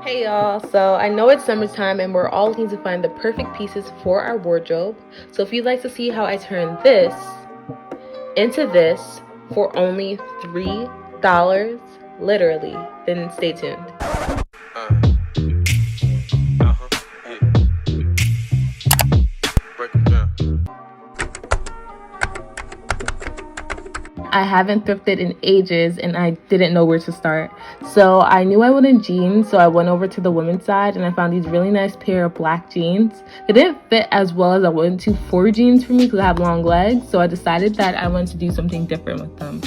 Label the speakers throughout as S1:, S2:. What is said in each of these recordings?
S1: Hey y'all, so I know it's summertime and we're all looking to find the perfect pieces for our wardrobe. So if you'd like to see how I turn this into this for only $3, literally, then stay tuned. I haven't thrifted in ages and I didn't know where to start. So I knew I wanted jeans, so I went over to the women's side and I found these really nice pair of black jeans. They didn't fit as well as I wanted to for jeans for me because I have long legs, so I decided that I wanted to do something different with them.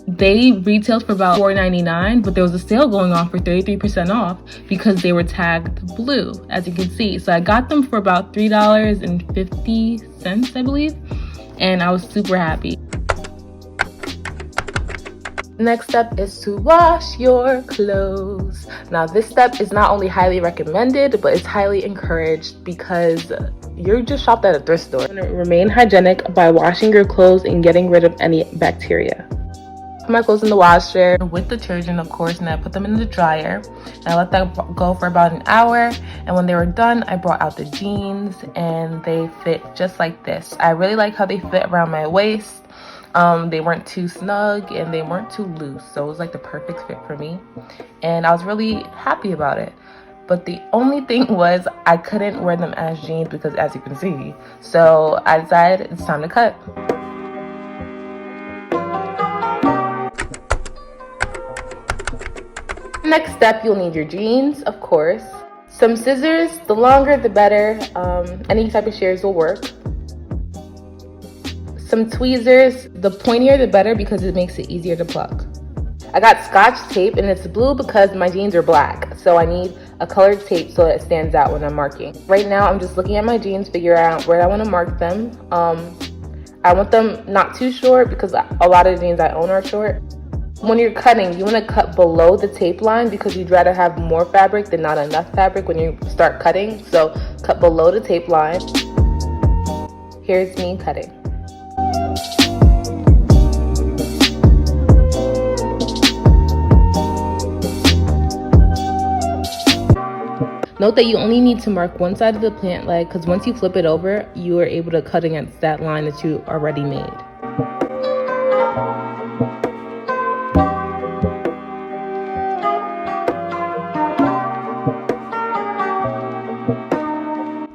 S1: They retailed for about $4.99, but there was a sale going on for 33% off because they were tagged blue, as you can see. So I got them for about $3.50, I believe, and I was super happy. Next step is to wash your clothes. Now this step is not only highly recommended, but it's highly encouraged because you just shopped at a thrift store. You're gonna remain hygienic by washing your clothes and getting rid of any bacteria. Put my clothes in the washer with detergent, of course, and I put them in the dryer. And I let that go for about an hour. And when they were done, I brought out the jeans and they fit just like this. I really like how they fit around my waist. They weren't too snug and they weren't too loose, so it was like the perfect fit for me, and I was really happy about it. But the only thing was I couldn't wear them as jeans because, as you can see, so I decided it's time to cut. Next step, you'll need your jeans, of course, some scissors, the longer the better, any type of shears will work. Some tweezers, the pointier the better because it makes it easier to pluck. I got Scotch tape and it's blue because my jeans are black, so I need a colored tape so it stands out when I'm marking. Right now I'm just looking at my jeans, figuring out where I want to mark them. I want them not too short because a lot of the jeans I own are short. When you're cutting, you want to cut below the tape line because you'd rather have more fabric than not enough fabric when you start cutting, so cut below the tape line. Here's me cutting. Note that you only need to mark one side of the pant leg because once you flip it over, you are able to cut against that line that you already made.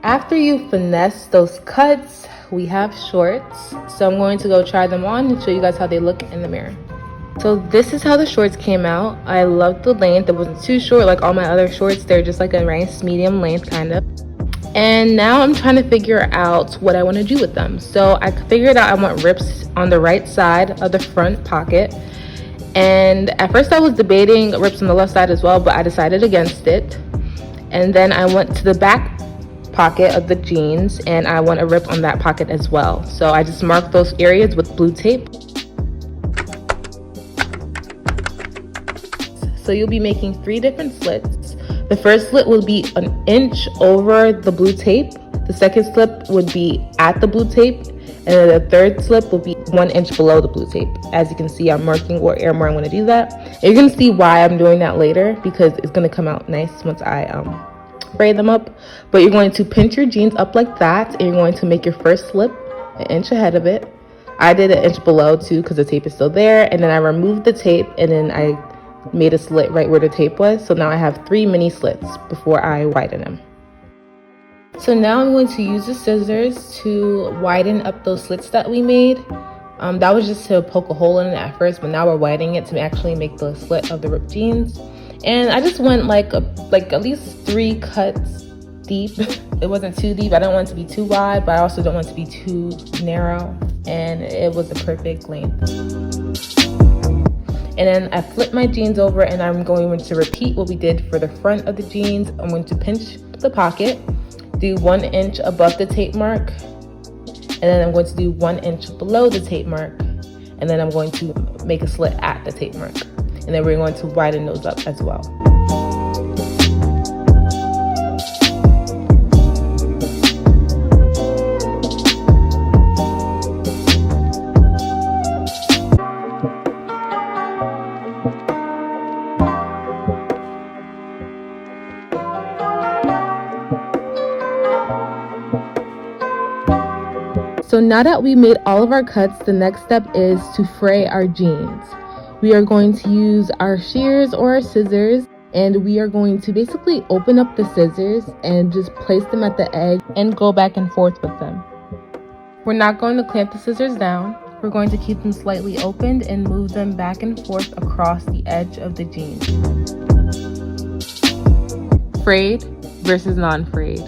S1: After you finesse those cuts, we have shorts. So I'm going to go try them on and show you guys how they look in the mirror. So this is how the shorts came out. I love the length. It wasn't too short like all my other shorts. They're just like a nice medium length kind of. And now I'm trying to figure out what I want to do with them. So I figured out I want rips on the right side of the front pocket. And at first I was debating rips on the left side as well, but I decided against it. And then I went to the back pocket of the jeans and I want a rip on that pocket as well. So I just marked those areas with blue tape. So you'll be making 3 different slits. The first slit will be an inch over the blue tape. The second slip would be at the blue tape. And then the third slip will be 1 inch below the blue tape. As you can see, I'm marking where I'm going to do that. And you're going to see why I'm doing that later because it's going to come out nice once I braid them up. But you're going to pinch your jeans up like that. And you're going to make your first slip an inch ahead of it. I did an inch below too because the tape is still there. And then I removed the tape and then I made a slit right where the tape was. So now I have 3 mini slits before I widen them. So now I'm going to use the scissors to widen up those slits that we made. That was just to poke a hole in it at first, but now we're widening it to actually make the slit of the ripped jeans. And I just went like at least 3 cuts deep. It wasn't too deep. I didn't want it to be too wide, but I also don't want it to be too narrow. And it was the perfect length. And then I flip my jeans over and I'm going to repeat what we did for the front of the jeans. I'm going to pinch the pocket, do 1 inch above the tape mark, and then I'm going to do 1 inch below the tape mark, and then I'm going to make a slit at the tape mark. And then we're going to widen those up as well. So now that we made all of our cuts, the next step is to fray our jeans. We are going to use our shears or our scissors, and we are going to basically open up the scissors and just place them at the edge and go back and forth with them. We're not going to clamp the scissors down. We're going to keep them slightly opened and move them back and forth across the edge of the jeans. Frayed versus non-frayed.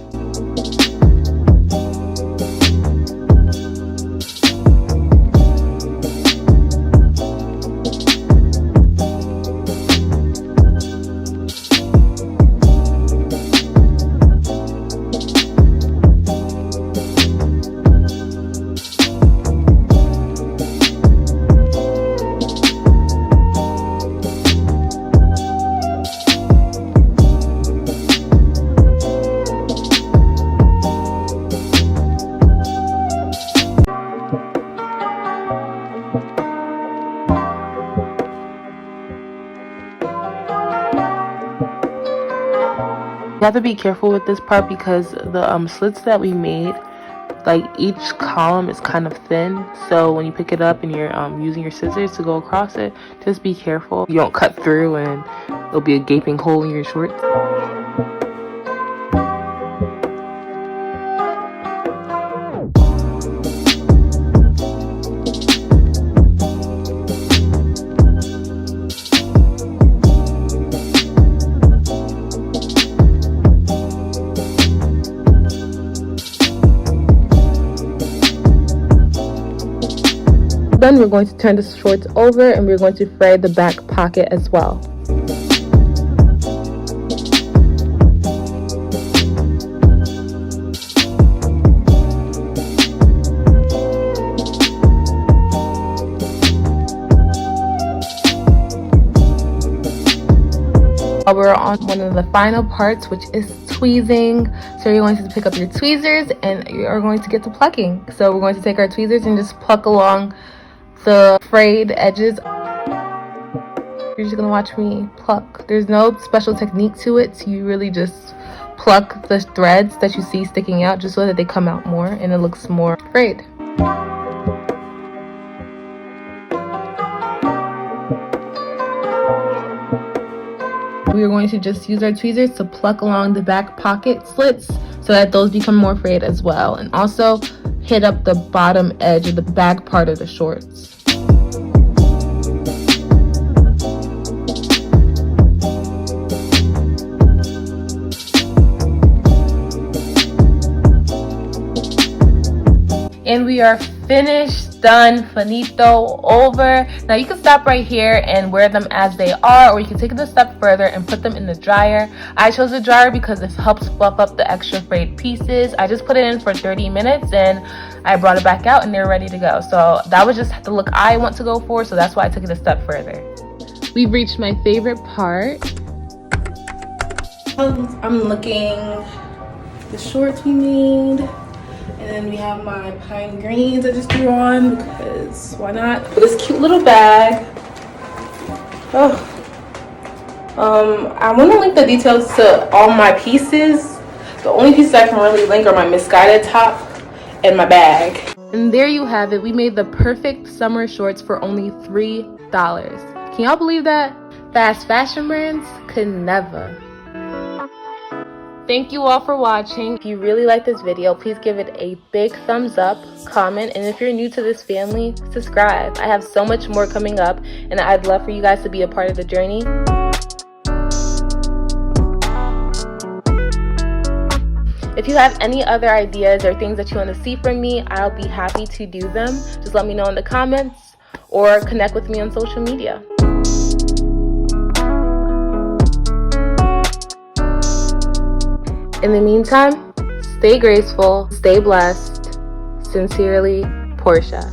S1: You have to be careful with this part because the slits that we made, like each column is kind of thin, so when you pick it up and you're using your scissors to go across it, just be careful you don't cut through and there'll be a gaping hole in your shorts. Then we're going to turn the shorts over and we're going to fray the back pocket as well. We're on one of the final parts, which is tweezing. So you're going to pick up your tweezers and you are going to get to plucking. So we're going to take our tweezers and just pluck along the frayed edges. You're just gonna watch me pluck. There's no special technique to it, so you really just pluck the threads that you see sticking out just so that they come out more and it looks more frayed. We are going to just use our tweezers to pluck along the back pocket slits so that those become more frayed as well, and also hit up the bottom edge of the back part of the shorts. And we are finished, done, finito, over. Now you can stop right here and wear them as they are, or you can take it a step further and put them in the dryer. I chose the dryer because it helps fluff up the extra frayed pieces. I just put it in for 30 minutes and I brought it back out and they're ready to go. So that was just the look I want to go for, so that's why I took it a step further. We've reached my favorite part. I'm looking the shorts we made. And then we have my pine greens I just threw on because why not? With this cute little bag. Oh. I want to link the details to all my pieces. The only pieces I can really link are my misguided top and my bag. And there you have it. We made the perfect summer shorts for only $3. Can y'all believe that? Fast fashion brands could never. Thank you all for watching. If you really like this video, please give it a big thumbs up, comment, and if you're new to this family, subscribe. I have so much more coming up, and I'd love for you guys to be a part of the journey. If you have any other ideas or things that you want to see from me, I'll be happy to do them. Just let me know in the comments or connect with me on social media. In the meantime, stay graceful, stay blessed. Sincerely, Portia.